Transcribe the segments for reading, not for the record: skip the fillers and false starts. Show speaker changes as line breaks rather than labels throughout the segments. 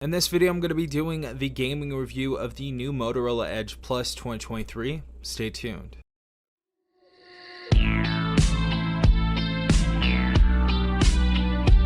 In this video, I'm going to be doing the gaming review of the new Motorola Edge Plus 2023. Stay tuned.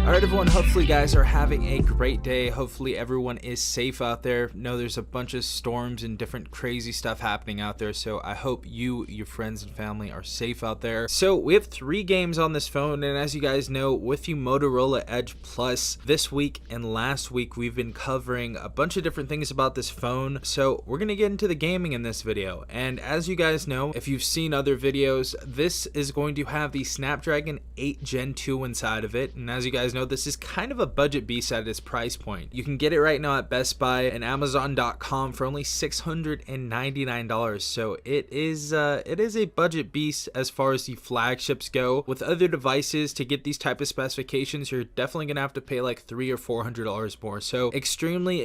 Alright everyone, hopefully you guys are having a great day. Hopefully everyone is safe out there. No, there's a bunch of storms and different crazy stuff happening out there, so I hope you, your friends and family are safe out there. So we have 3 games on this phone, and as you guys know, with the Motorola Edge Plus, this week and last week we've been covering a bunch of different things about this phone. So we're going to get into the gaming in this video, and as you guys know, if you've seen other videos, this is going to have the Snapdragon 8 Gen 2 inside of it, and as you guys know, this is kind of a budget beast at its price point. You can get it right now at Best Buy and Amazon.com for only $699. So it is a budget beast as far as the flagships go. With other devices, to get these type of specifications, you're definitely gonna have to pay like $300 or $400 more. So extremely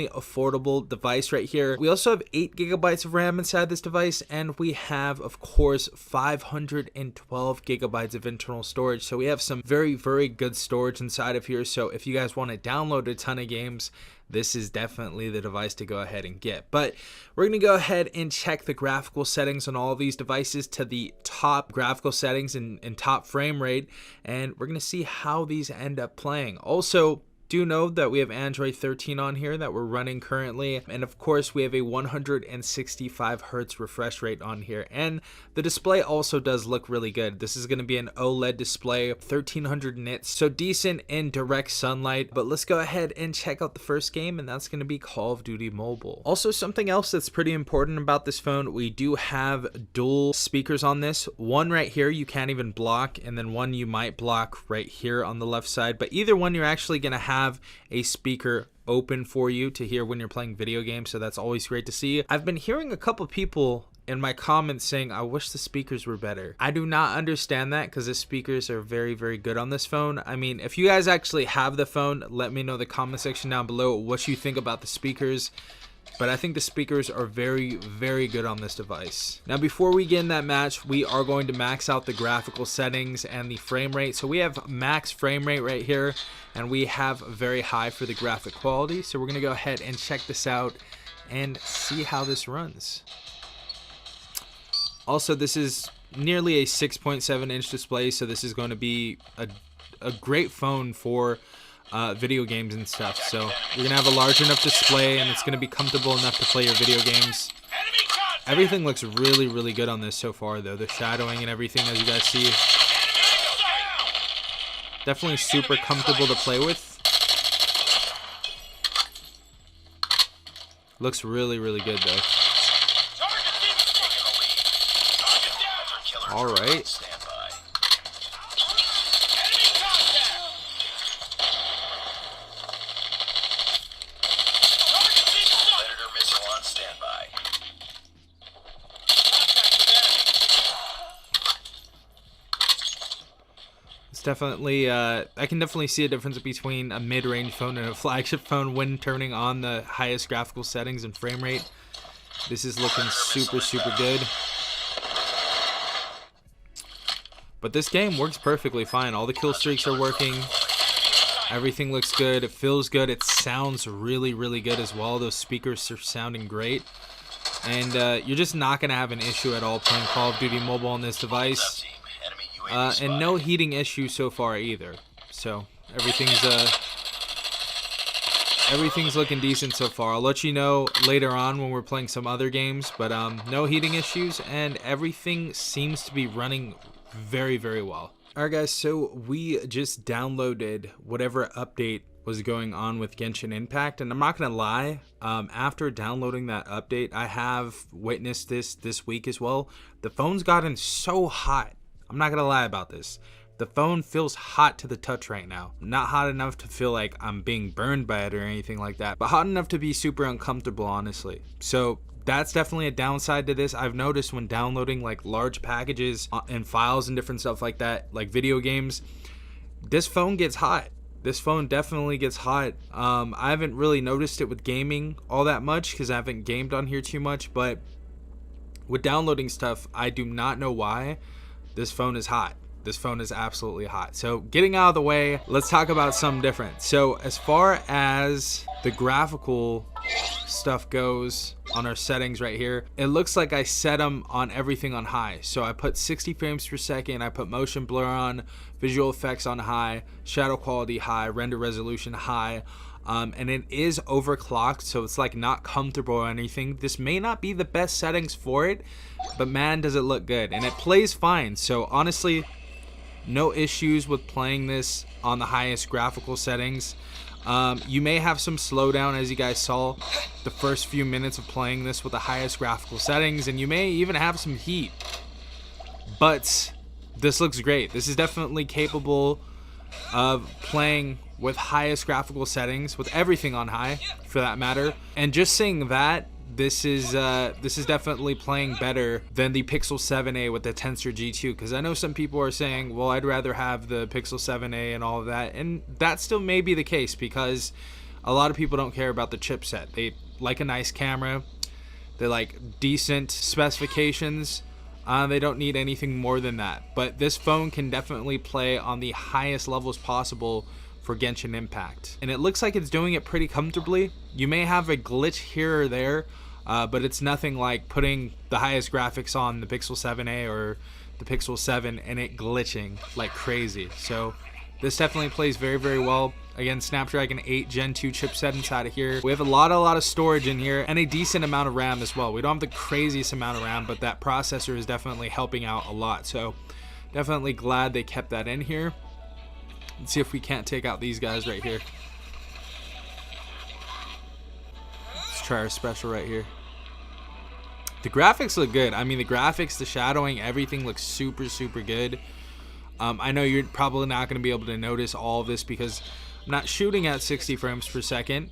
affordable device right here. We also have 8 gigabytes of RAM inside this device, and we have, of course, 512 gigabytes of internal storage. So we have some very good storage inside of here. So if you guys want to download a ton of games, this is definitely the device to go ahead and get. But we're going to go ahead and check the graphical settings on all of these devices to the top graphical settings and top frame rate, and we're going to see how these end up playing. Also, do know that we have Android 13 on here that we're running currently, and of course we have a 165 Hertz refresh rate on here, and the display also does look really good. This is going to be an OLED display, 1300 nits, so decent in direct sunlight. But let's go ahead and check out the first game, and that's going to be Call of Duty Mobile. Also, something else that's pretty important about this phone, we do have dual speakers on this. One right here you can't even block, and then one you might block right here on the left side, but either one you're actually going to have a speaker open for you to hear when you're playing video games, so that's always great to see. I've been hearing a couple people in my comments saying, I wish the speakers were better. I do not understand that, because the speakers are very good on this phone. I mean, if you guys actually have the phone, let me know in the comment section down below what you think about the speakers. But I think the speakers are very good on this device. Now, before we get in that match, we are going to max out the graphical settings and the frame rate. So we have max frame rate right here, and we have very high for the graphic quality. So we're going to go ahead and check this out and see how this runs. Also, this is nearly a 6.7-inch display, so this is going to be a great phone for video games and stuff. So you're gonna have a large enough display, and it's gonna be comfortable enough to play your video games. Everything looks really good on this so far, though. The shadowing and everything, as you guys see, definitely super comfortable to play with. Looks really good though. All right. It's definitely, I can definitely see a difference between a mid-range phone and a flagship phone when turning on the highest graphical settings and frame rate. This is looking super good. But this game works perfectly fine. All the kill streaks are working. Everything looks good. It feels good. It sounds really good as well. Those speakers are sounding great. And you're just not going to have an issue at all playing Call of Duty Mobile on this device. And no heating issue so far either. So everything's looking decent so far. I'll let you know later on when we're playing some other games, but no heating issues, and everything seems to be running very well. Alright guys, so we just downloaded whatever update was going on with Genshin Impact, and I'm not gonna lie, after downloading that update, I have witnessed this week as well. The phone's gotten so hot. I'm not gonna lie about this. The phone feels hot to the touch right now. Not hot enough to feel like I'm being burned by it or anything like that, but hot enough to be super uncomfortable, honestly. So that's definitely a downside to this. I've noticed when downloading like large packages and files and different stuff like that, like video games, this phone gets hot. This phone definitely gets hot. I haven't really noticed it with gaming all that much because I haven't gamed on here too much, but with downloading stuff, I do not know why this phone is hot. this phone is absolutely hot. So getting out of the way, let's talk about something different. So as far as the graphical stuff goes on our settings right here, it looks like I set them on everything on high. So I put 60 frames per second, I put motion blur on, visual effects on high, shadow quality high, render resolution high. And it is overclocked, so it's like not comfortable or anything. This may not be the best settings for it, but man, does it look good, and it plays fine. So honestly, no issues with playing this on the highest graphical settings. You may have some slowdown, as you guys saw the first few minutes of playing this with the highest graphical settings, and you may even have some heat, but this looks great. This is definitely capable of playing with highest graphical settings, with everything on high for that matter. And just saying that, this is definitely playing better than the Pixel 7a with the Tensor G2, because I know some people are saying, well, I'd rather have the Pixel 7a and all of that, and that still may be the case because a lot of people don't care about the chipset. They like a nice camera, they like decent specifications, they don't need anything more than that. But this phone can definitely play on the highest levels possible for Genshin Impact, and it looks like it's doing it pretty comfortably. You may have a glitch here or there, but it's nothing like putting the highest graphics on the Pixel 7a or the Pixel 7 and it glitching like crazy. So this definitely plays very, very well. Again, Snapdragon 8 Gen 2 chipset inside of here. We have a lot of storage in here and a decent amount of RAM as well. We don't have the craziest amount of RAM, but that processor is definitely helping out a lot. So definitely glad they kept that in here. Let's see if we can't take out these guys right here. Let's try our special right here. The graphics look good. I mean, the graphics, the shadowing, everything looks super, super good. I know you're probably not going to be able to notice all of this because I'm not shooting at 60 frames per second.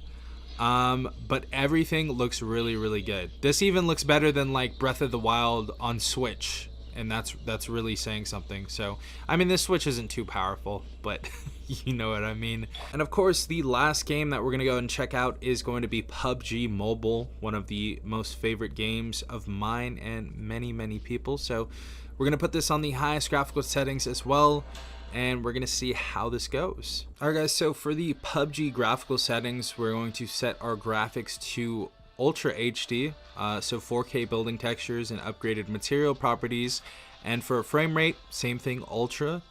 But everything looks really, really good. This even looks better than like Breath of the Wild on Switch. And that's really saying something. So I mean, this Switch isn't too powerful, but you know what I mean. And of course, the last game that we're gonna go and check out is going to be PUBG Mobile, one of the most favorite games of mine and many people. So we're gonna put this on the highest graphical settings as well, and we're gonna see how this goes. Alright guys, so for the PUBG graphical settings, we're going to set our graphics to Ultra HD, so 4K building textures and upgraded material properties. And for a frame rate, same thing, Ultra,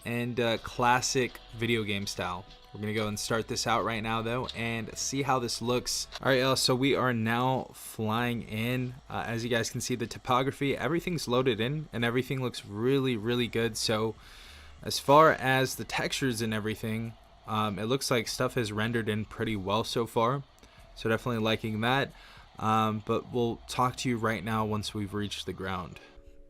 and classic video game style. We're gonna go and start this out right now though and see how this looks. All right, so we are now flying in. As you guys can see, the topography, everything's loaded in and everything looks really, really good. So as far as the textures and everything, it looks like stuff is rendered in pretty well so far. So definitely liking that, but we'll talk to you right now once we've reached the ground.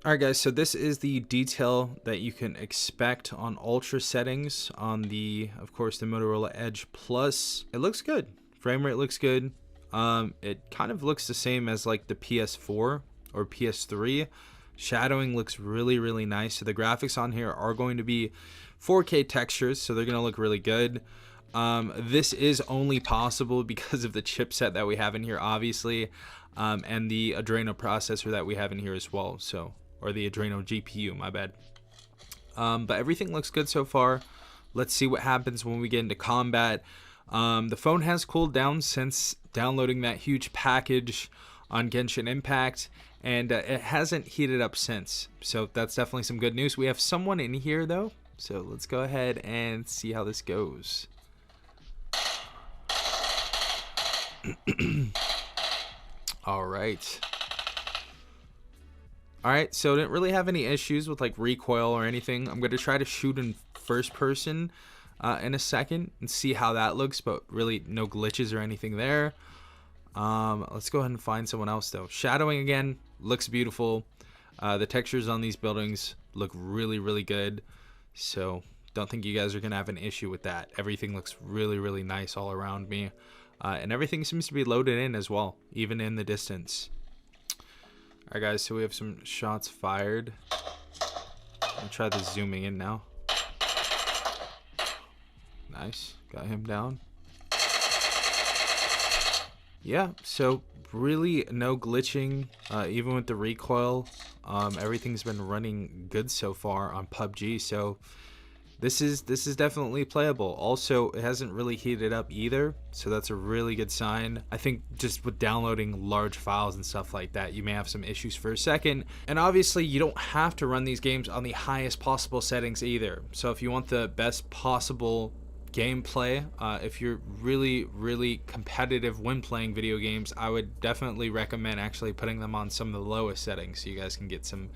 Alright guys, so this is the detail that you can expect on Ultra settings on the, of course, the Motorola Edge Plus. It looks good. Frame rate looks good. It kind of looks the same as like the PS4 or PS3. Shadowing looks really, really nice. So the graphics on here are going to be 4K textures, so they're going to look really good. This is only possible because of the chipset that we have in here, obviously, and the Adreno processor that we have in here as well. So, or the Adreno GPU, my bad. But everything looks good so far. Let's see what happens when we get into combat. The phone has cooled down since downloading that huge package on Genshin Impact, and it hasn't heated up since. So that's definitely some good news. We have someone in here though, so let's go ahead and see how this goes. All right, so didn't really have any issues with like recoil or anything. I'm gonna try to shoot in first person in a second and see how that looks, but really no glitches or anything there. Let's go ahead and find someone else though. Shadowing again looks beautiful. The textures on these buildings look really, really good, so don't think you guys are gonna have an issue with that. Everything looks really, really nice all around me. And everything seems to be loaded in as well, even in the distance. Alright guys, so we have some shots fired. I'll try the zooming in now. Nice, got him down. Yeah, so really no glitching, even with the recoil. Everything's been running good so far on PUBG, so this is definitely playable. Also, it hasn't really heated up either, so that's a really good sign. I think just with downloading large files and stuff like that, you may have some issues for a second. And obviously, you don't have to run these games on the highest possible settings either. So if you want the best possible gameplay, if you're really competitive when playing video games, I would definitely recommend actually putting them on some of the lowest settings so you guys can get some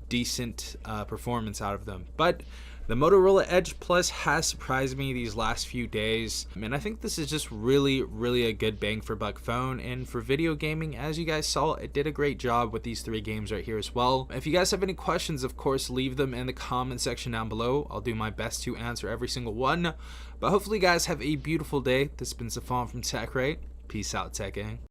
decent performance out of them. But the Motorola Edge Plus has surprised me these last few days, and I think this is just really a good bang for buck phone. And for video gaming, as you guys saw, it did a great job with these 3 games right here as well. If you guys have any questions, of course, leave them in the comment section down below. I'll do my best to answer every single one. But hopefully you guys have a beautiful day. This has been Safon from TechRight. Peace out, Tech Gang.